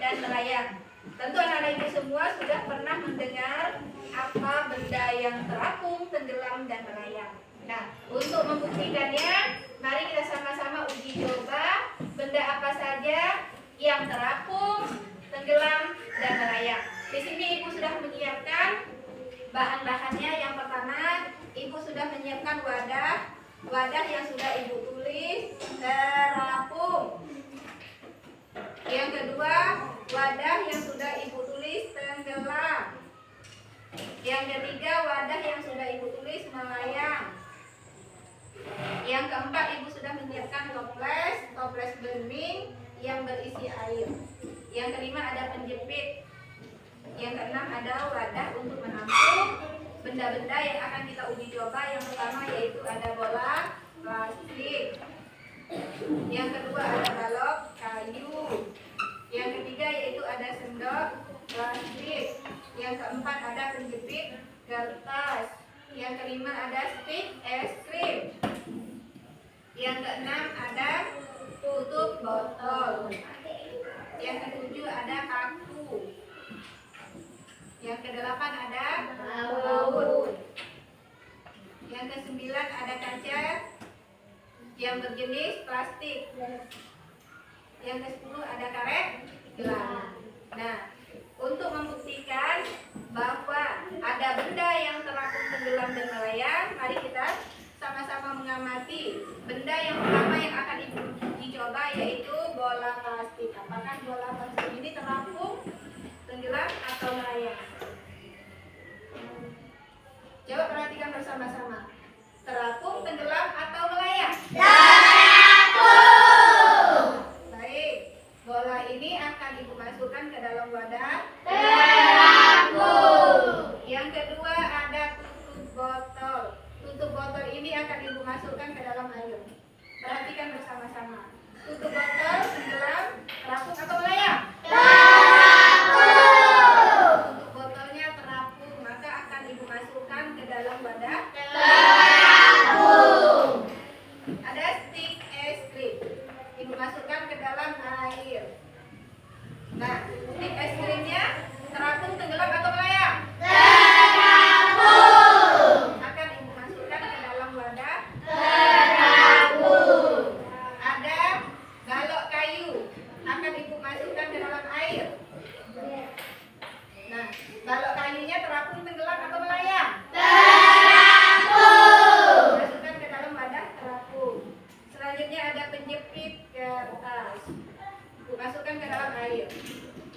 dan melayang. Tentu anak-anak ibu semua sudah pernah mendengar apa benda yang terapung, tenggelam, dan melayang. Nah, untuk membuktikannya, mari kita sama-sama uji coba benda apa saja yang terapung, tenggelam, dan melayang. Di sini ibu sudah menyiapkan bahan-bahannya. Yang pertama, ibu sudah menyiapkan wadah yang sudah ibu tulis terapung. Yang kedua, wadah yang sudah ibu tulis tenggelam. Yang ketiga, wadah yang sudah ibu tulis melayang. Yang keempat, ibu sudah menyiapkan toples bening yang berisi air. Yang kelima, ada penjepit. Yang keenam, ada wadah untuk menampung benda-benda yang akan kita uji coba. Yang pertama yaitu ada bola plastik. Yang kedua ada balok kayu. Yang ketiga yaitu ada sendok plastik. Yang keempat ada penjepit kertas. Yang kelima ada stik es krim. Yang keenam ada tutup botol. Yang ketujuh ada paku. Yang kedelapan ada baut. Yang kesembilan ada kaca yang berjenis plastik. Yang kesepuluh ada karet gelang. Nah, untuk membuktikan bahwa ada benda yang terapung, tenggelam, dan melayang, mari kita sama-sama mengamati benda yang pertama yang akan ibu uji coba, yaitu bola plastik. Apakah bola plastik ini terapung, tenggelam, atau melayang? Coba perhatikan bersama-sama. Terapung, tenggelam, atau melayang? Terapung. Baik. Bola ini akan ibu masukkan ke dalam wadah. Terapung. Yang kedua ada tutup botol. Tutup botol ini akan ibu masukkan ke dalam air. Perhatikan bersama-sama. Tutup botol, tenggelam, terapung, atau melayang? Tutup botolnya terapung, maka akan ibu masukkan ke dalam wadah. Terapung. Ada stik es krim, ibu masukkan ke dalam air. Nah, stik es krimnya terapung, tenggelam, atau melayang? Terapung. Akan ibu masukkan ke dalam wadah. Terapung. Ada balok kayu, akan ibu masukkan ke dalam air. Nah, balok kayunya terapung, tenggelam, atau melayang? Terapung. Masukkan ke dalam wadah terapung. Selanjutnya ada penjepit kertas. Ibu masukkan ke dalam air.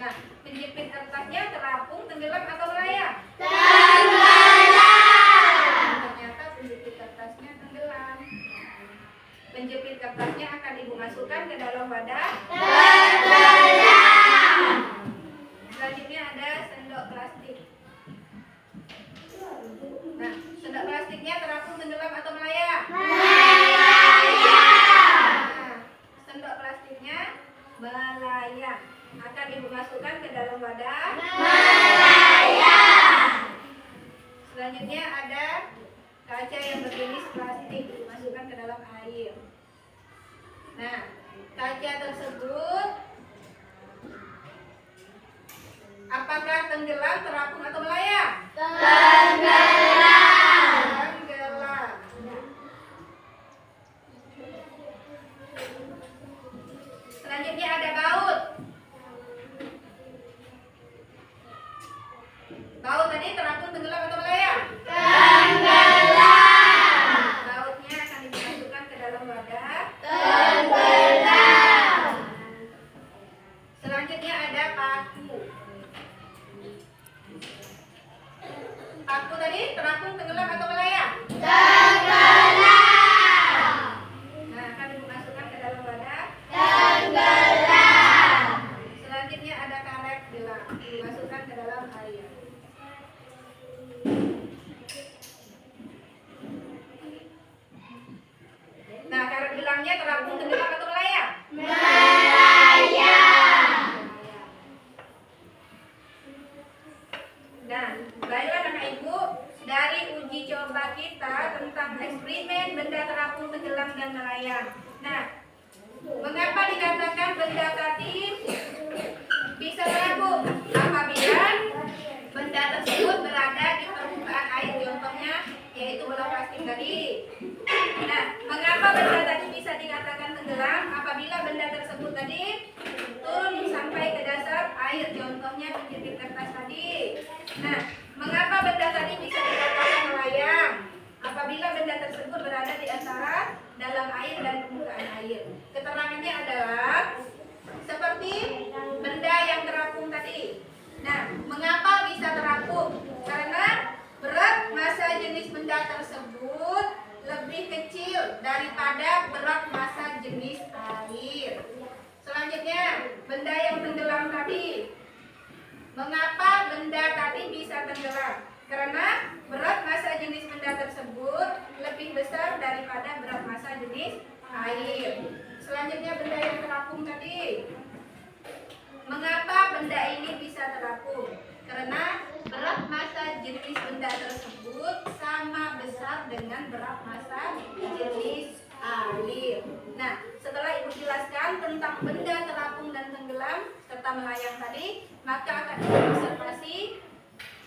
Nah, penjepit kertasnya terapung, tenggelam, atau melayang? Tenggelam. Ternyata penjepit kertasnya tenggelam. Penjepit kertasnya akan ibu masukkan ke dalam wadah. Tenggelam. Selanjutnya ada sendok plastik. Nah, sendok plastiknya terapung, tenggelam, atau melayang? Melayang. Nah, sendok plastiknya melayang. Akan ibu masukkan ke dalam wadah. Melayang. Selanjutnya ada kaca yang berjenis plastik, dimasukkan ke dalam air. Nah, kaca tersebut apakah tenggelam, terapung, atau melayang? Tenggelam. Tenggelam. Selanjutnya ada baut. Baut tadi terapung, tenggelam, atau melayang? Tenggelam. Bautnya akan dimasukkan ke dalam wadah. Tenggelam. Selanjutnya ada paku. Paku tadi terapung, tenggelam, atau melayang? Tenggelam. Nah, akan dimasukkan ke dalam wadah. Tenggelam. Selanjutnya ada karet gelang, dimasukkan ke dalam air. Nah, karet gelangnya terapung, tenggelam, atau melayang? Melayang. Nah, baiklah anak ibu, dari uji coba kita tentang eksperimen benda terapung, tenggelam, dan melayang. Nah, mengapa dikatakan benda tadi bisa kertas tadi. Nah, mengapa benda tadi bisa dikatakan melayang? Apabila benda tersebut berada di antara dalam air dan permukaan air. Keterangannya adalah seperti benda yang terapung tadi. Nah, mengapa bisa terapung? Karena berat massa jenis benda tersebut lebih kecil daripada berat massa jenis air. Selanjutnya, benda yang tenggelam tadi. Mengapa benda tadi bisa tenggelam? Karena berat massa jenis benda tersebut lebih besar daripada berat massa jenis air. Selanjutnya, benda yang terapung tadi. Mengapa benda ini bisa terapung? Karena berat massa jenis benda tersebut sama besar dengan berat massa jenis air. Nah, setelah Ibu jelaskan tentang benda terapung dan tenggelam serta melayang tadi, maka akan diobservasi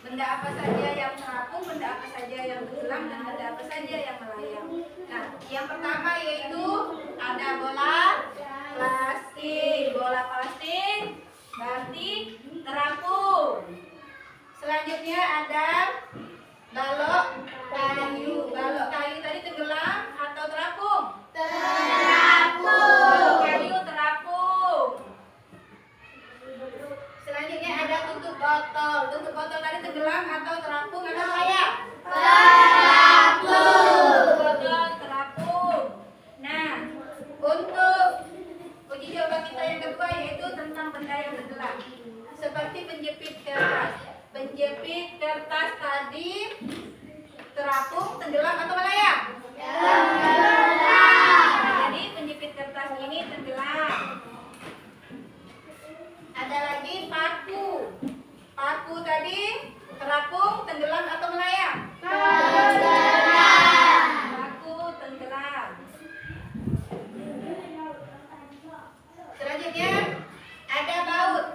benda apa saja yang terapung, benda apa saja yang tenggelam, dan benda apa saja yang melayang. Nah, yang pertama yaitu ada bola plastik. Bola plastik berarti terapung. Selanjutnya ada balok kayu. Balok kayu tadi tenggelam atau terapung? Terapung. Balok kayu terapung. Selanjutnya ada tutup botol. Tutup botol tadi tenggelam atau terapung atau melayang? Terapung. Tutup botol terapung. Nah, untuk uji coba kita yang kedua yaitu tentang benda yang tenggelam. Seperti penjepit kertas. Penjepit kertas tadi terapung, tenggelam atau melayang? Tenggelam. Jadi penjepit kertas ini tenggelam. Ada lagi paku. Paku tadi terapung, tenggelam atau melayang? Tenggelam. Paku tenggelam. Selanjutnya ada baut.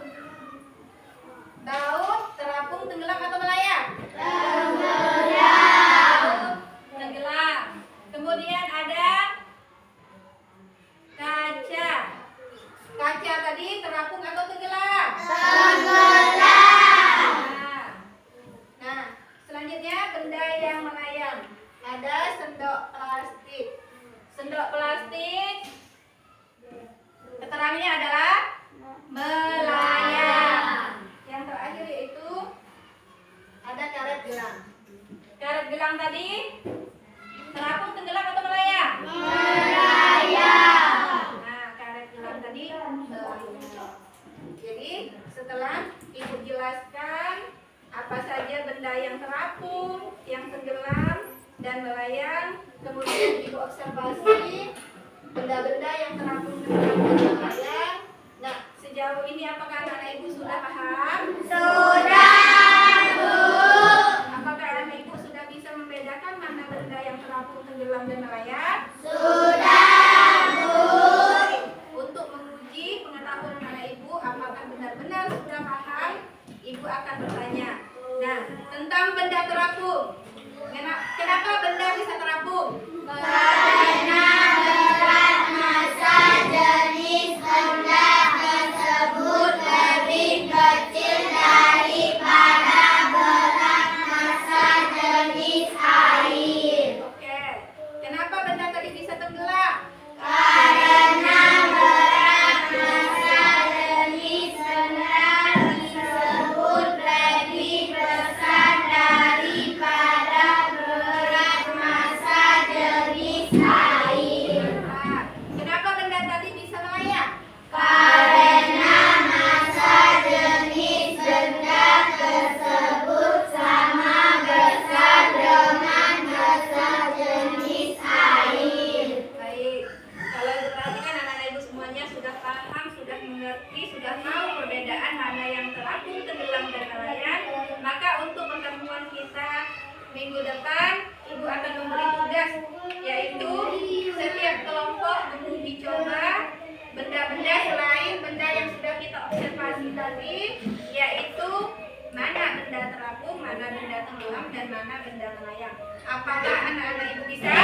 Baut terapung, tenggelam atau melayang? Tenggelam. Baut tenggelam. Kemudian ada kaca. Kaca tadi terapung atau tenggelam? Tenggelam. Nah, selanjutnya benda yang melayang. Ada sendok plastik. Sendok plastik keterangannya adalah melayang. Yang terakhir yaitu ada karet gelang. Karet gelang tadi terapung, tenggelam atau melayang? Melayang. Nah, karet gelang tadi melayang. Jadi setelah Ibu jelaskan apa saja benda yang terapung, yang tenggelam, dan melayang, kemudian Ibu observasi benda-benda yang terapung, tenggelam, dan melayang. Nah, sejauh ini apakah anak Ibu sudah paham? Sudah, Bu. Apakah anak Ibu sudah bisa membedakan mana benda yang terapung, tenggelam, dan melayang? Sudah, Bu. Untuk menguji pengetahuan anak Ibu apakah benar-benar sudah paham, Ibu akan bertanya. Nah, tentang benda terapung. Kenapa benda bisa terapung? Karena berat massa jenis benda tersebut lebih kecil daripada berat massa jenis air. Oke. Kenapa benda tadi bisa tenggelam? Karena berat massa jenis benda tersebut lebih besar daripada berat massa jenis air. Nah, kenapa benda tadi bisa melayang? Karena massa jenis benda tersebut sama besar dengan massa jenis air. Baik, kalau diperhatikan anak-anak Ibu semuanya sudah paham, sudah mengerti, sudah tahu perbedaan mana yang terapung, tenggelam, dan melayang. Maka untuk pertemuan kita minggu depan, Ibu akan memberi tugas, yaitu setiap kelompok menguji coba benda-benda selain benda yang sudah kita observasi tadi, yaitu mana benda terapung, mana benda tenggelam, dan mana benda melayang. Apakah anak-anak Ibu bisa?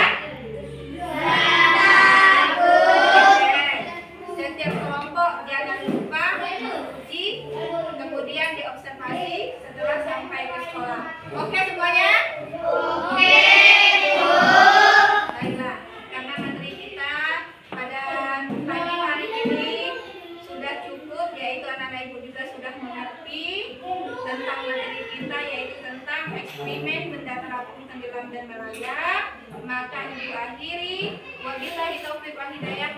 Oke. Setiap kelompok jangan lupa menguji, kemudian diobservasi tentang materi kita, yaitu tentang eksperimen benda terapung, tenggelam dan melayang. Maka ibu akhiri, wabillahi taufiq wal hidayah.